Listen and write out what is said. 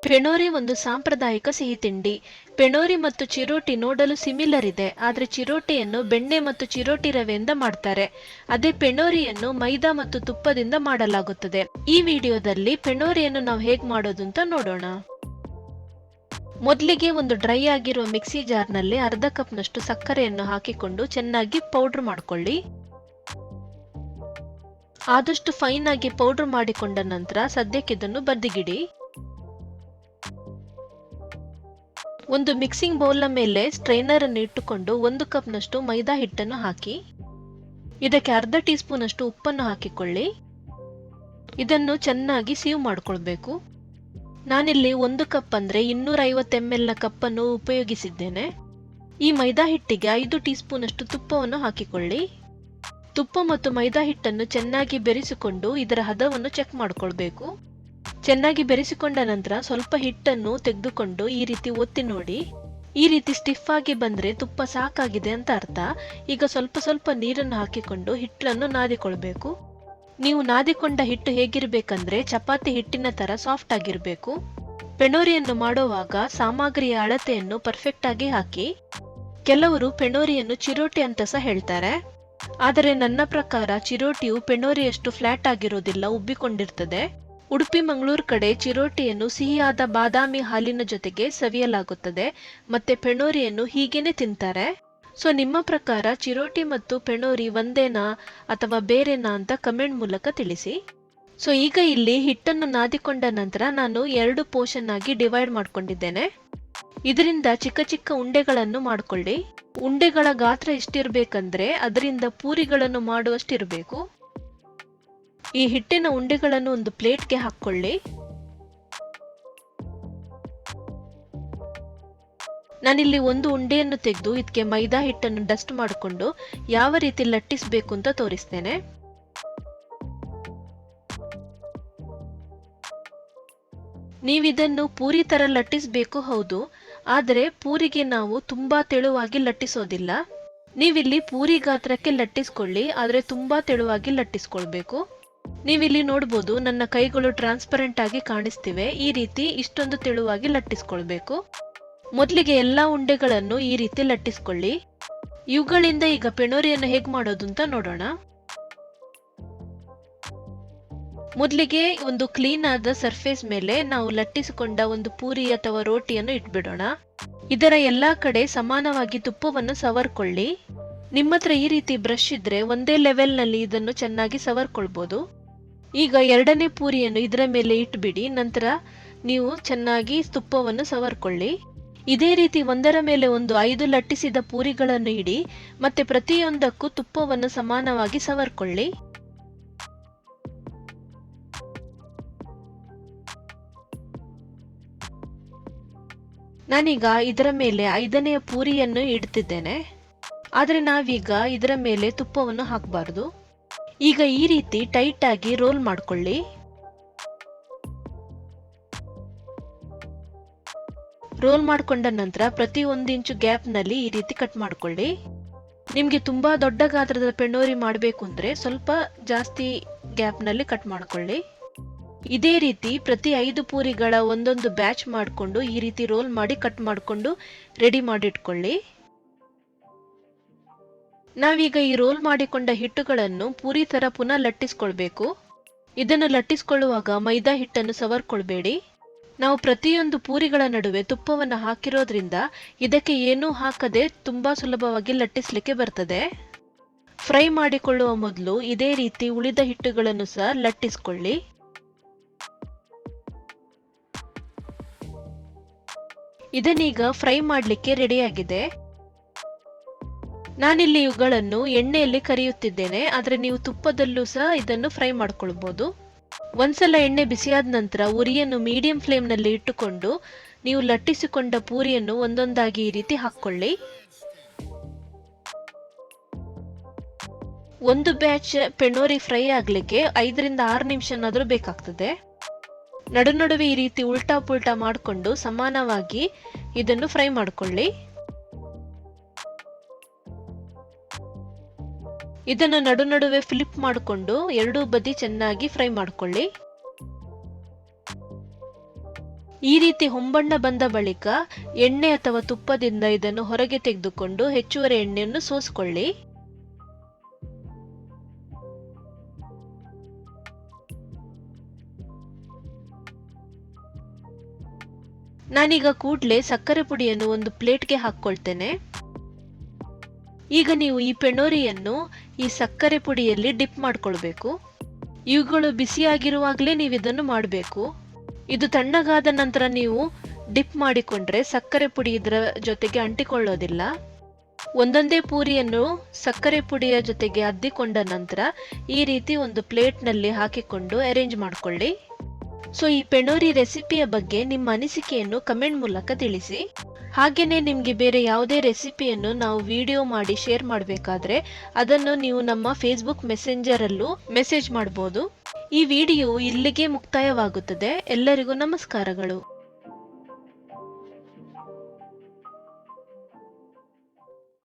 ಪೆಣೋರಿ ಒಂದು ಸಾಂಪ್ರದಾಯಿಕ ಸಿಹಿ ತಿಂಡಿ. ಪೆಣೋರಿ ಮತ್ತು ಚಿರೋಟಿ ನೋಡಲು ಸಿಮಿಲರ್ ಇದೆ, ಆದರೆ ಚಿರೋಟಿಯನ್ನು ಬೆಣ್ಣೆ ಮತ್ತು ಚಿರೋಟಿ ರವೆಯಿಂದ ಮಾಡ್ತಾರೆ. ಅದೇ ಪೆಣೋರಿಯನ್ನು ಮೈದಾ ಮತ್ತು ತುಪ್ಪದಿಂದ ಮಾಡಲಾಗುತ್ತದೆ. ಈ ವಿಡಿಯೋದಲ್ಲಿ ಪೆಣೋರಿಯನ್ನು ನಾವು ಹೇಗೆ ಮಾಡೋದು ಅಂತ ನೋಡೋಣ. ಮೊದಲಿಗೆ ಒಂದು ಡ್ರೈ ಆಗಿರುವ ಮಿಕ್ಸಿ ಜಾರ್ನಲ್ಲಿ ಅರ್ಧ ಕಪ್ನಷ್ಟು ಸಕ್ಕರೆಯನ್ನು ಹಾಕಿಕೊಂಡು ಚೆನ್ನಾಗಿ ಪೌಡರ್ ಮಾಡಿಕೊಳ್ಳಿ. ಆದಷ್ಟು ಫೈನ್ ಆಗಿ ಪೌಡರ್ ಮಾಡಿಕೊಂಡ ನಂತರ ಸದ್ಯಕ್ಕೆ ಇದನ್ನು ಬದಿಗಿಡಿ. ಒಂದು ಮಿಕ್ಸಿಂಗ್ ಬೌಲ್ನ ಮೇಲೆ ಸ್ಟ್ರೈನರ್ ಅನ್ನು ಇಟ್ಟುಕೊಂಡು 1 ಕಪ್ನಷ್ಟು ಮೈದಾ ಹಿಟ್ಟನ್ನು ಹಾಕಿ, ಇದಕ್ಕೆ ಅರ್ಧ ಟೀ ಸ್ಪೂನ್ ಅಷ್ಟು ಉಪ್ಪನ್ನು ಹಾಕಿಕೊಳ್ಳಿ. ಇದನ್ನು ಚೆನ್ನಾಗಿ ಸೀವ್ ಮಾಡಿಕೊಳ್ಬೇಕು. ನಾನಿಲ್ಲಿ 1 ಕಪ್ ಅಂದ್ರೆ 250 ml ನ ಕಪ್ಪನ್ನು ಉಪಯೋಗಿಸಿದ್ದೇನೆ. ಈ ಮೈದಾ ಹಿಟ್ಟಿಗೆ 5 ಟೀ ಸ್ಪೂನ್ ಅಷ್ಟು ತುಪ್ಪವನ್ನು ಹಾಕಿಕೊಳ್ಳಿ. ತುಪ್ಪ ಮತ್ತು ಮೈದಾ ಹಿಟ್ಟನ್ನು ಚೆನ್ನಾಗಿ ಬೆರೆಸಿಕೊಂಡು ಇದರ ಹದವನ್ನು ಚೆಕ್ ಮಾಡಿಕೊಳ್ಬೇಕು. ಚೆನ್ನಾಗಿ ಬೆರೆಸಿಕೊಂಡ ನಂತರ ಸ್ವಲ್ಪ ಹಿಟ್ಟನ್ನು ತೆಗೆದುಕೊಂಡು ಈ ರೀತಿ ಒತ್ತಿ ನೋಡಿ. ಈ ರೀತಿ ಸ್ಟಿಫ್ ಆಗಿ ಬಂದ್ರೆ ತುಪ್ಪ ಸಾಕಾಗಿದೆ ಅಂತ ಅರ್ಥ. ಈಗ ಸ್ವಲ್ಪ ಸ್ವಲ್ಪ ನೀರನ್ನು ಹಾಕಿಕೊಂಡು ಹಿಟ್ಟನ್ನು ನಾದಿಕೊಳ್ಬೇಕು. ನೀವು ನಾದಿಕೊಂಡ ಹಿಟ್ಟು ಹೇಗಿರ್ಬೇಕಂದ್ರೆ ಚಪಾತಿ ಹಿಟ್ಟಿನ ತರ ಸಾಫ್ಟ್ ಆಗಿರ್ಬೇಕು. ಪೆಣೋರಿಯನ್ನು ಮಾಡುವಾಗ ಸಾಮಗ್ರಿಯ ಅಳತೆಯನ್ನು ಪರ್ಫೆಕ್ಟ್ ಆಗಿ ಹಾಕಿ. ಕೆಲವರು ಪೆಣೋರಿಯನ್ನು ಚಿರೋಟಿ ಅಂತ ಸಹ ಹೇಳ್ತಾರೆ, ಆದರೆ ನನ್ನ ಪ್ರಕಾರ ಚಿರೋಟಿಯು ಪೆಣೋರಿಯಷ್ಟು ಫ್ಲಾಟ್ ಆಗಿರೋದಿಲ್ಲ, ಉಬ್ಬಿಕೊಂಡಿರ್ತದೆ. ಉಡುಪಿ ಮಂಗಳೂರು ಕಡೆ ಚಿರೋಟಿಯನ್ನು ಸಿಹಿಯಾದ ಬಾದಾಮಿ ಹಾಲಿನ ಜೊತೆಗೆ ಸವಿಯಲಾಗುತ್ತದೆ, ಮತ್ತೆ ಪೆಣೋರಿಯನ್ನು ಹೀಗೇನೆ ತಿಂತಾರೆ. ಸೊ ನಿಮ್ಮ ಪ್ರಕಾರ ಚಿರೋಟಿ ಮತ್ತು ಪೆಣೋರಿ ಒಂದೇನಾ ಅಥವಾ ಬೇರೆನಾ ಅಂತ ಕಮೆಂಟ್ ಮೂಲಕ ತಿಳಿಸಿ. ಸೊ ಈಗ ಇಲ್ಲಿ ಹಿಟ್ಟನ್ನು ನಾದಿಕೊಂಡ ನಂತರ ನಾನು 2 ಪೋರ್ಷನ್ ಆಗಿ ಡಿವೈಡ್ ಮಾಡ್ಕೊಂಡಿದ್ದೇನೆ. ಇದರಿಂದ ಚಿಕ್ಕ ಚಿಕ್ಕ ಉಂಡೆಗಳನ್ನು ಮಾಡಿಕೊಳ್ಳಿ. ಉಂಡೆಗಳ ಗಾತ್ರ ಎಷ್ಟಿರ್ಬೇಕಂದ್ರೆ ಅದರಿಂದ ಪೂರಿಗಳನ್ನು ಮಾಡುವಷ್ಟಿರಬೇಕು. ಈ ಹಿಟ್ಟಿನ ಉಂಡೆಗಳನ್ನು ಒಂದು ಪ್ಲೇಟ್ಗೆ ಹಾಕೊಳ್ಳಿ. ನಾನಿಲ್ಲಿ ಒಂದು ಉಂಡೆಯನ್ನು ತೆಗೆದು ಇದಕ್ಕೆ ಮೈದಾ ಹಿಟ್ಟನ್ನು ಡಸ್ಟ್ ಮಾಡಿಕೊಂಡು ಯಾವ ರೀತಿ ಲಟ್ಟಿಸಬೇಕು ಅಂತ ತೋರಿಸ್ತೇನೆ. ನೀವಿದನ್ನು ಪೂರಿ ತರ ಲಟ್ಟಿಸಬೇಕು, ಹೌದು, ಆದರೆ ಪೂರಿಗೆ ನಾವು ತುಂಬಾ ತೆಳುವಾಗಿ ಲಟ್ಟಿಸೋದಿಲ್ಲ. ನೀವಿಲ್ಲಿ ಪೂರಿ ಗಾತ್ರಕ್ಕೆ ಲಟ್ಟಿಸ್ಕೊಳ್ಳಿ, ಆದರೆ ತುಂಬಾ ತೆಳುವಾಗಿ ಲಟ್ಟಿಸ್ಕೊಳ್ಬೇಕು. ನೀವಿಲ್ಲಿ ನೋಡ್ಬೋದು ನನ್ನ ಕೈಗಳು ಟ್ರಾನ್ಸ್ಪರೆಂಟ್ ಆಗಿ ಕಾಣಿಸ್ತಿವೆ. ಈ ರೀತಿ ಇಷ್ಟೊಂದು ತೆಳುವಾಗಿ ಲಟ್ಟಿಸ್ಕೊಳ್ಬೇಕು. ಮೊದಲಿಗೆ ಎಲ್ಲಾ ಉಂಡೆಗಳನ್ನು ಈ ರೀತಿ ಲಟ್ಟಿಸ್ಕೊಳ್ಳಿ. ಇವುಗಳಿಂದ ಈಗ ಪೆಣೋರಿಯನ್ನು ಹೇಗೆ ಮಾಡೋದು ಅಂತ ನೋಡೋಣ. ಮೊದಲಿಗೆ ಒಂದು ಕ್ಲೀನ್ ಆದ ಸರ್ಫೇಸ್ ಮೇಲೆ ನಾವು ಲಟ್ಟಿಸಿಕೊಂಡ ಒಂದು ಪೂರಿ ಅಥವಾ ರೋಟಿಯನ್ನು ಇಟ್ಬಿಡೋಣ. ಇದರ ಎಲ್ಲಾ ಕಡೆ ಸಮಾನವಾಗಿ ತುಪ್ಪವನ್ನು ಸವರ್ಕೊಳ್ಳಿ. ನಿಮ್ಮತ್ರ ಈ ರೀತಿ ಬ್ರಷ್ ಇದ್ರೆ ಒಂದೇ ಲೆವೆಲ್ ನಲ್ಲಿ ಇದನ್ನು ಚೆನ್ನಾಗಿ ಸವರ್ಕೊಳ್ಬಹುದು. ಈಗ 2ನೇ ಪೂರಿಯನ್ನು ಇದರ ಮೇಲೆ ಇಟ್ಬಿಡಿ. ನಂತರ ನೀವು ಚೆನ್ನಾಗಿ ತುಪ್ಪವನ್ನು ಸವರ್ಕೊಳ್ಳಿ. ಇದೇ ರೀತಿ ಒಂದರ ಮೇಲೆ ಒಂದು 5 ಲಟ್ಟಿಸಿದ ಪೂರಿಗಳನ್ನು ಇಡಿ, ಮತ್ತೆ ಪ್ರತಿಯೊಂದಕ್ಕೂ ತುಪ್ಪವನ್ನು ಸಮಾನವಾಗಿ ಸವರ್ಕೊಳ್ಳಿ. ನಾನೀಗ ಇದರ ಮೇಲೆ 5ನೆಯ ಪೂರಿಯನ್ನು ಇಡ್ತಿದ್ದೇನೆ, ಆದರೆ ನಾವೀಗ ಇದರ ಮೇಲೆ ತುಪ್ಪವನ್ನು ಹಾಕಬಾರ್ದು. ಈಗ ಈ ರೀತಿ ಟೈಟ್ ಆಗಿ ರೋಲ್ ಮಾಡ್ಕೊಳ್ಳಿ. ರೋಲ್ ಮಾಡ್ಕೊಂಡ ನಂತರ ಪ್ರತಿ 1 ಇಂಚು ಗ್ಯಾಪ್ ನಲ್ಲಿ ಈ ರೀತಿ ಕಟ್ ಮಾಡ್ಕೊಳ್ಳಿ. ನಿಮ್ಗೆ ತುಂಬಾ ದೊಡ್ಡ ಗಾತ್ರದ ಪೆಣೋರಿ ಮಾಡಬೇಕು ಅಂದ್ರೆ ಸ್ವಲ್ಪ ಜಾಸ್ತಿ ಗ್ಯಾಪ್ ನಲ್ಲಿ ಕಟ್ ಮಾಡ್ಕೊಳ್ಳಿ. ಇದೇ ರೀತಿ ಪ್ರತಿ 5 ಪೂರಿಗಳ ಒಂದೊಂದು ಬ್ಯಾಚ್ ಮಾಡಿಕೊಂಡು ಈ ರೀತಿ ರೋಲ್ ಮಾಡಿ ಕಟ್ ಮಾಡಿಕೊಂಡು ರೆಡಿ ಮಾಡಿಟ್ಕೊಳ್ಳಿ. ನಾವೀಗ ಈ ರೋಲ್ ಮಾಡಿಕೊಂಡ ಹಿಟ್ಟುಗಳನ್ನು ಪೂರಿ ತರ ಪುನಃ ಲಟ್ಟಿಸ್ಕೊಳ್ಬೇಕು. ಇದನ್ನು ಲಟ್ಟಿಸ್ಕೊಳ್ಳುವಾಗ ಮೈದಾ ಹಿಟ್ಟನ್ನು ಸವರ್ಕೊಳ್ಬೇಡಿ. ನಾವು ಪ್ರತಿಯೊಂದು ಪೂರಿಗಳ ನಡುವೆ ತುಪ್ಪವನ್ನು ಹಾಕಿರೋದ್ರಿಂದ ಇದಕ್ಕೆ ಏನೂ ಹಾಕದೆ ತುಂಬಾ ಸುಲಭವಾಗಿ ಲಟ್ಟಿಸ್ಲಿಕ್ಕೆ ಬರ್ತದೆ. ಫ್ರೈ ಮಾಡಿಕೊಳ್ಳುವ ಮೊದಲು ಇದೇ ರೀತಿ ಉಳಿದ ಹಿಟ್ಟುಗಳನ್ನು ಸಹ ಲಟ್ಟಿಸ್ಕೊಳ್ಳಿ. ಇದನ್ನೀಗ ಫ್ರೈ ಮಾಡಲಿಕ್ಕೆ ರೆಡಿಯಾಗಿದೆ. ನಾನಿಲ್ಲಿ ಇವುಗಳನ್ನು ಎಣ್ಣೆಯಲ್ಲಿ ಕರಿಯುತ್ತಿದ್ದೇನೆ, ಆದರೆ ನೀವು ತುಪ್ಪದಲ್ಲೂ ಸಹ ಇದನ್ನು ಫ್ರೈ ಮಾಡ್ಕೊಳ್ಬಹುದು. ಒಂದ್ಸಲ ಎಣ್ಣೆ ಬಿಸಿಯಾದ ನಂತರ ಉರಿಯನ್ನು ಮೀಡಿಯಂ ಫ್ಲೇಮ್ ನಲ್ಲಿ ಇಟ್ಟುಕೊಂಡು ನೀವು ಲಟ್ಟಿಸಿಕೊಂಡ ಪೂರಿಯನ್ನು ಒಂದೊಂದಾಗಿ ಈ ರೀತಿ ಹಾಕೊಳ್ಳಿ. ಒಂದು ಬ್ಯಾಚ್ ಪೆಣೋರಿ ಫ್ರೈ ಆಗ್ಲಿಕ್ಕೆ 5 ರಿಂದ 6 ನಿಮಿಷನಾದ್ರೂ ಬೇಕಾಗ್ತದೆ. ನಡುವೆ ಈ ರೀತಿ ಉಲ್ಟಾ ಪುಲ್ಟಾ ಮಾಡಿಕೊಂಡು ಸಮಾನವಾಗಿ ಇದನ್ನು ಫ್ರೈ ಮಾಡ್ಕೊಳ್ಳಿ. ಇದನ್ನು ನಡುವೆ ಫ್ಲಿಪ್ ಮಾಡಿಕೊಂಡು ಎರಡೂ ಬದಿ ಚೆನ್ನಾಗಿ ಫ್ರೈ ಮಾಡ್ಕೊಳ್ಳಿ. ಈ ರೀತಿ ಹೊಂಬಣ್ಣ ಬಂದ ಬಳಿಕ ಎಣ್ಣೆ ಅಥವಾ ತುಪ್ಪದಿಂದ ಇದನ್ನು ಹೊರಗೆ ತೆಗೆದುಕೊಂಡು ಹೆಚ್ಚುವರಿ ಎಣ್ಣೆಯನ್ನು ಸೋಸಿಕೊಳ್ಳಿ. ನಾನೀಗ ಕೂಡಲೇ ಸಕ್ಕರೆ ಪುಡಿಯನ್ನು ಒಂದು ಪ್ಲೇಟ್ಗೆ ಹಾಕ್ಕೊಳ್ತೇನೆ. ಈಗ ನೀವು ಈ ಪೆಣೋರಿಯನ್ನು ಈ ಸಕ್ಕರೆ ಪುಡಿಯಲ್ಲಿ ಡಿಪ್ ಮಾಡ್ಕೊಳ್ಬೇಕು. ಇವುಗಳು ಬಿಸಿಯಾಗಿರುವಾಗಲೇ ನೀವು ಇದನ್ನು ಮಾಡಬೇಕು. ಇದು ತಣ್ಣಗಾದ ನಂತರ ನೀವು ಡಿಪ್ ಮಾಡಿಕೊಂಡ್ರೆ ಸಕ್ಕರೆ ಪುಡಿ ಇದರ ಜೊತೆಗೆ ಅಂಟಿಕೊಳ್ಳೋದಿಲ್ಲ. ಒಂದೊಂದೇ ಪೂರಿಯನ್ನು ಸಕ್ಕರೆ ಪುಡಿಯ ಜೊತೆಗೆ ಅದ್ದಿಕೊಂಡ ನಂತರ ಈ ರೀತಿ ಒಂದು ಪ್ಲೇಟ್ನಲ್ಲಿ ಹಾಕಿಕೊಂಡು ಅರೇಂಜ್ ಮಾಡಿಕೊಳ್ಳಿ. ಸೊ ಈ ಪೆಣೋರಿ ರೆಸಿಪಿಯ ಬಗ್ಗೆ ನಿಮ್ಮ ಅನಿಸಿಕೆಯನ್ನು ಕಮೆಂಟ್ ಮೂಲಕ ತಿಳಿಸಿ. ಹಾಗೇನೆ ನಿಮಗೆ ಬೇರೆ ಯಾವುದೇ ರೆಸಿಪಿಯನ್ನು ನಾವು ವಿಡಿಯೋ ಮಾಡಿ ಶೇರ್ ಮಾಡಬೇಕಾದ್ರೆ ಅದನ್ನು ನೀವು ನಮ್ಮ ಫೇಸ್ಬುಕ್ ಮೆಸೆಂಜರ್ ಅಲ್ಲೂ ಮೆಸೇಜ್ ಮಾಡಬಹುದು. ಈ ವಿಡಿಯೋ ಇಲ್ಲಿಗೆ ಮುಕ್ತಾಯವಾಗುತ್ತದೆ. ಎಲ್ಲರಿಗೂ ನಮಸ್ಕಾರಗಳು.